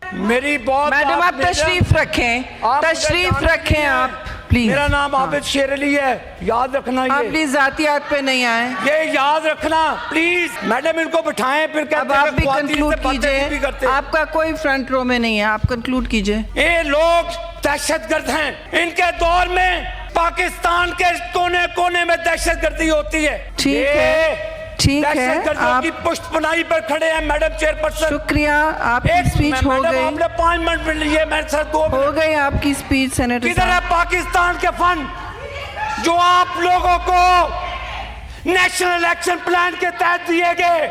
मेरी बहुत मैडम आप तशरीफ रखें, तशरीफ रखें आप प्लीज। मेरा नाम आबिद शेर अली है, याद रखना। आप ये प्लीज जातियात पे नहीं आए, ये याद रखना प्लीज। मैडम इनको बिठाएं, फिर अब आप भी कंक्लूड कीजिए। आपका कोई फ्रंट रो में नहीं है, आप कंक्लूड कीजिए। ये लोग दहशतगर्द हैं। इनके दौर में पाकिस्तान के कोने कोने में दहशतगर्दी होती है। ठीक है, ठीक है, आप की पुष्टपनाही पर खड़े हैं मैडम चेयरपर्सन। शुक्रिया, आपकी स्पीच हो गई। आपने 5 मिनट मिल लिए, मेरे साथ 2 हो गई आपकी स्पीच सेनेटर किधर है पाकिस्तान के फंड जो आप लोगों को नेशनल एक्शन प्लान के तहत दिए गए?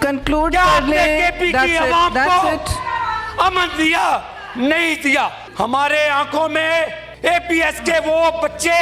कंक्लूड क्या कर आपने लें। केपी की आवाम को अमन दिया? नहीं दिया। हमारे आंखों में एपीएस के वो बच्चे।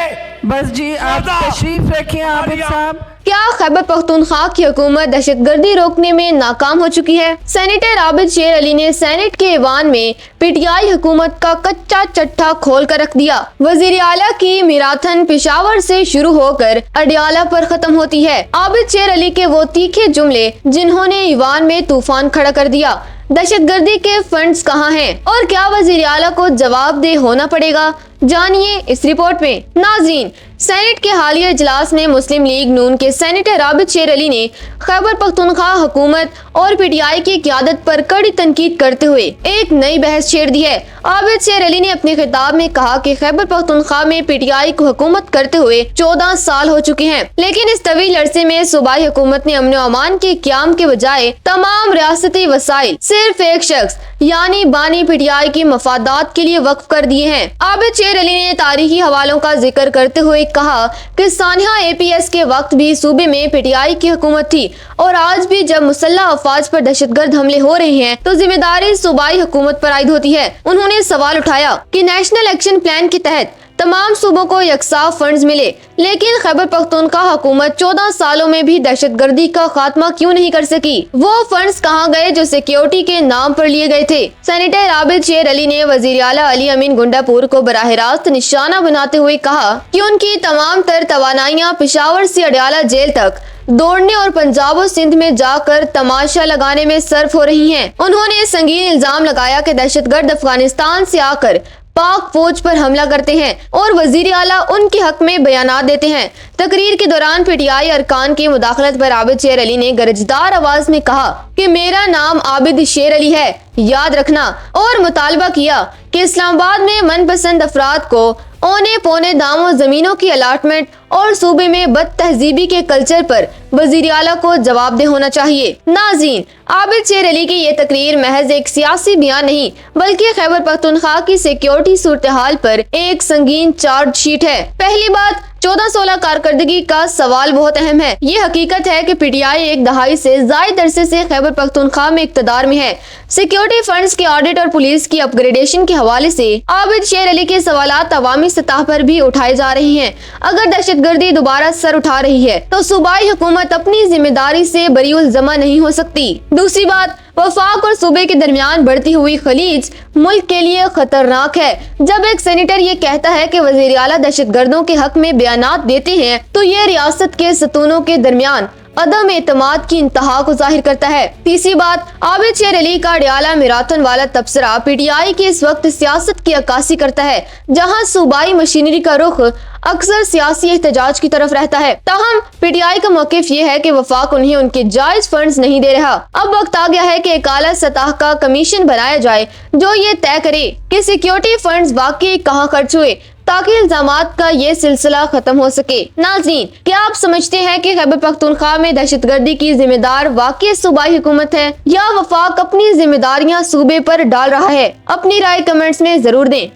बस जी आप तशरीफ रखिए आबिद साहब। क्या खैबर पख्तूनख्वा की हुकूमत दहशतगर्दी रोकने में नाकाम हो चुकी है? सेनेटर आबिद शेर अली ने सेनेट के ऐवान में पीटीआई हुकूमत का कच्चा चट्टा खोल कर रख दिया। वजीर आला की मैराथन पेशावर से शुरू होकर अडियाला पर खत्म होती है। आबिद शेर अली के वो तीखे जुमले जिन्होंने ऐवान में तूफान खड़ा कर दिया। दहशतगर्दी के फंड्स कहाँ हैं और क्या वजीर आला को जवाबदेह होना पड़ेगा? जानिए इस रिपोर्ट में। नाज़रीन, सेनेट के हालिया इजलास में मुस्लिम लीग नून के सेनेटर आबिद शेर अली ने खैबर पख्तूनख्वा हुकूमत और पीटीआई की क़यादत पर कड़ी तनकीद करते हुए एक नई बहस छेड़ दी है। आबिद शेर अली ने अपने खिताब में कहा कि खैबर पख्तूनख्वा में पीटीआई को हुकूमत करते हुए 14 साल हो चुके हैं, लेकिन इस तवील अरसे में सूबाई हुकूमत ने अमन अमान के क़याम के बजाय तमाम रियासती वसाइल सिर्फ एक शख्स यानी बानी पीटीआई की मफादात के लिए वक्फ कर दिए हैं। आबिद शेर अली ने तारीखी हवालों का जिक्र करते हुए कहा कि सानिया एपीएस के वक्त भी सूबे में पीटीआई की हुकूमत थी और आज भी जब मुसल्लह अफवाज पर दहशतगर्द हमले हो रहे हैं तो जिम्मेदारी सूबाई हुकूमत पर आयद होती है। उन्होंने सवाल उठाया कि नेशनल एक्शन प्लान के तहत तमाम सूबों को यकसा फंड्स मिले, लेकिन खैबर पख्तूनख्वा हुकूमत 14 सालों में भी दहशतगर्दी का खात्मा क्यों नहीं कर सकी? वो फंड्स कहाँ गए जो सिक्योरिटी के नाम पर लिए गए थे? सेनेटर आबिद शेर अली ने वजीर आला अली अमीन गुंडापुर को बराह रास्त निशाना बनाते हुए कहा कि उनकी तमाम तर तवानाइयाँ पेशावर से अडियाला जेल तक दौड़ने और पंजाब और सिंध में जाकर तमाशा लगाने में सर्फ हो रही हैं। उन्होंने संगीन इल्जाम लगाया कि दहशतगर्द अफगानिस्तान से आकर पाक फौज पर हमला करते हैं और वजीर आला उनके हक में बयानात देते हैं। तकरीर के दौरान पीटीआई अरकान की मुदाखलत पर आबिद शेर अली ने गरजदार आवाज में कहा कि मेरा नाम आबिद शेर अली है, याद रखना, और मुतालबा किया कि इस्लामाबाद में मनपसंद अफराद को औने पौने दामों जमीनों की अलाटमेंट और सूबे में बद तहजीबी के कल्चर पर वजीर आला को जवाबदेह होना चाहिए। नाज़रीन, आबिद शेर अली की ये तकरीर महज एक सियासी बयान नहीं बल्कि खैबर पख्तूनख्वा की सिक्योरिटी सूरत हाल पर एक संगीन चार्ज शीट है। पहली बात, 14-16 कारकर्दगी का सवाल बहुत अहम है। ये हकीकत है कि पीटीआई एक दहाई से जायद अरसे से खैबर पख्तूनख्वा में इक़्तिदार में है। सिक्योरिटी फंड्स के ऑडिट और पुलिस की अपग्रेडेशन के हवाले से आबिद शेर अली के सवालात अवामी सतह पर भी उठाए जा रहे हैं। अगर दहशतगर्दी दोबारा सर उठा रही है तो सूबाई हुकूमत अपनी जिम्मेदारी से बरीउल जमा नहीं हो सकती। दूसरी बात, वफाक और सूबे के दरमियान बढ़ती हुई खलीज मुल्क के लिए खतरनाक है। जब एक सेनेटर ये कहता है कि वजीर आला दहशतगर्दों के हक में बयानात देते हैं तो ये रियासत के सतूनों के दरमियान अदम एतमाद की इंतहा को जाहिर करता है। तीसरी बात, आबिद शेर अली का अडियाला मैराथन वाला तबसरा पीटीआई की इस वक्त सियासत की अक्कासी करता है, जहां सूबाई मशीनरी का रुख अक्सर सियासी एहतजाज की तरफ रहता है। ताहम पीटीआई का मौकिफ ये है कि वफाक उन्हें उनके जायज फंड्स नहीं दे रहा। अब वक्त आ गया है कि एक आला सतह का कमीशन बनाया जाए जो ये तय करे कि सिक्योरिटी फंड्स वाकई कहाँ खर्च हुए, ताकि इल्जामात का ये सिलसिला खत्म हो सके। नाज़रीन, क्या आप समझते हैं कि खैबर पख्तूनख्वा में दहशतगर्दी की जिम्मेदार वाकई सूबाई हुकूमत है या वफाक अपनी जिम्मेदारियां सूबे पर डाल रहा है? अपनी राय कमेंट्स में जरूर दें।